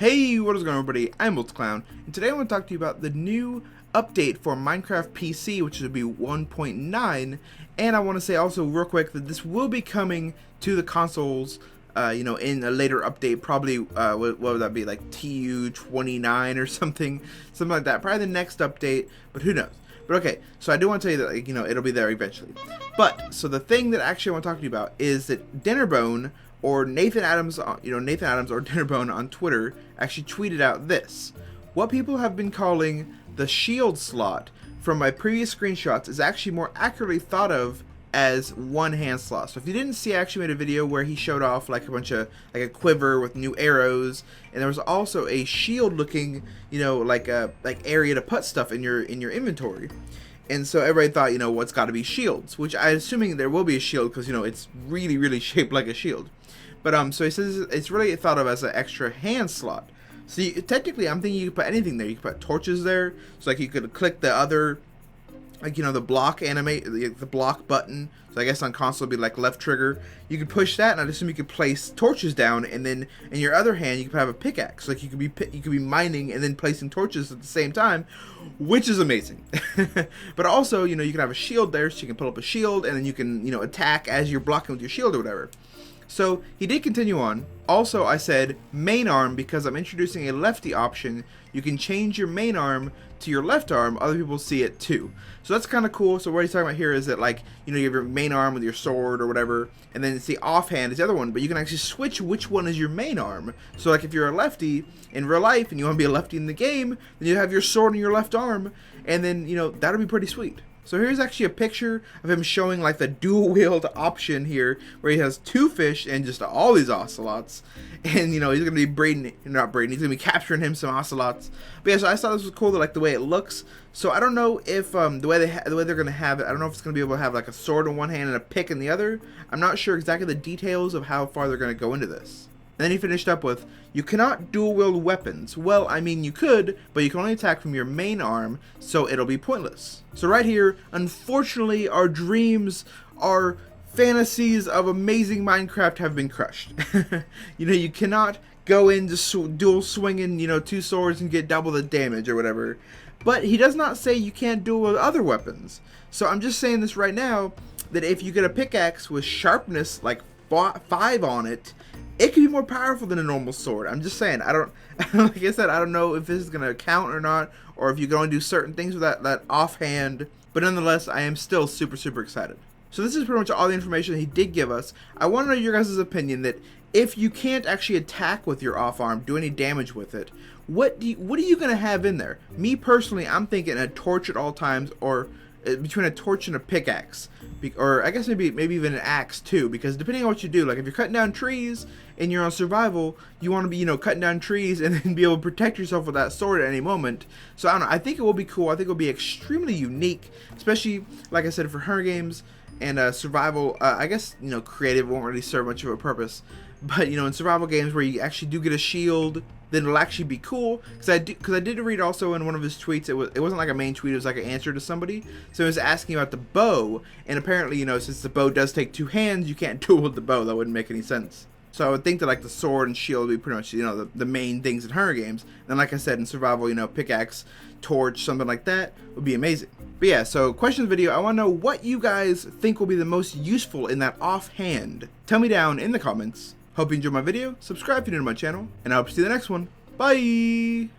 Hey, what is going on, everybody? I'm BOLTZtheCLOWN, and today I want to talk to you about the new update for Minecraft PC, which should be 1.9, and I want to say also real quick that this will be coming to the consoles, in a later update, probably, what would that be, like TU29 or something like that, probably the next update, but who knows. But okay, so I do want to tell you that, it'll be there eventually. But, so the thing that actually I want to talk to you about is that Dinnerbone, or Nathan Adams, Nathan Adams or Dinnerbone on Twitter actually tweeted out this. What people have been calling the shield slot from my previous screenshots is actually more accurately thought of as one hand slot. So if you didn't see, I actually made a video where he showed off like a bunch of, like a quiver with new arrows, and there was also a shield looking, like area to put stuff in your inventory. And so everybody thought, what's got to be shields, which I'm assuming there will be a shield because, it's really, really shaped like a shield. But so he says it's really thought of as an extra hand slot. So technically, I'm thinking you could put anything there. You could put torches there. So like you could click the other, the block the block button. So I guess on console it'd be like left trigger. You could push that, and I assume you could place torches down, and then in your other hand you could have a pickaxe. Like you could be mining and then placing torches at the same time, which is amazing. But also, you can have a shield there, so you can pull up a shield, and then you can attack as you're blocking with your shield or whatever. So he did continue on. Also, I said main arm because I'm introducing a lefty option. You can change your main arm to your left arm. Other people see it too. So that's kind of cool. So what he's talking about here is that, you have your main arm with your sword or whatever, and then it's the offhand is the other one, but you can actually switch which one is your main arm. So like if you're a lefty in real life and you want to be a lefty in the game, then you have your sword in your left arm, and then, that'll be pretty sweet. So here's actually a picture of him showing like the dual wield option here, where he has 2 fish and just all these ocelots, and he's gonna be he's gonna be capturing him some ocelots. But yeah, so I thought this was cool, the way it looks. So I don't know if the way they're gonna have it, I don't know if it's gonna be able to have like a sword in one hand and a pick in the other. I'm not sure exactly the details of how far they're gonna go into this. And then he finished up with, you cannot dual wield weapons. Well, I mean you could, but you can only attack from your main arm, so it'll be pointless. So right here, unfortunately, our dreams, our fantasies of amazing Minecraft have been crushed. You cannot go into dual swinging, 2 swords and get double the damage or whatever. But he does not say you can't dual wield other weapons. So I'm just saying this right now, that if you get a pickaxe with sharpness like 5 on it, it could be more powerful than a normal sword. I'm just saying, like I said, I don't know if this is going to count or not, or if you can only do certain things with that offhand, but nonetheless, I am still super, super excited. So this is pretty much all the information he did give us. I want to know your guys' opinion that if you can't actually attack with your off arm, do any damage with it, what are you going to have in there? Me personally, I'm thinking a torch at all times, or between a torch and a pickaxe, or I guess maybe even an axe too, because depending on what you do, like if you're cutting down trees and you're on survival, you want to be cutting down trees and then be able to protect yourself with that sword at any moment. So I don't know, I think it will be cool. I think it will be extremely unique, especially like I said, for Hunger Games and survival. I guess creative won't really serve much of a purpose, but in survival games where you actually do get a shield, then it'll actually be cool. Because I did read also in one of his tweets, it wasn't like a main tweet, it was like an answer to somebody. So he was asking about the bow, and apparently, since the bow does take 2 hands, you can't duel with the bow. That wouldn't make any sense. So I would think that like the sword and shield would be pretty much, the main things in Hunger Games. And like I said, in survival, pickaxe, torch, something like that would be amazing. But yeah, so question of the video, I want to know what you guys think will be the most useful in that offhand. Tell me down in the comments. Hope you enjoyed my video, subscribe if you're new to my channel, and I hope to see you in the next one. Bye!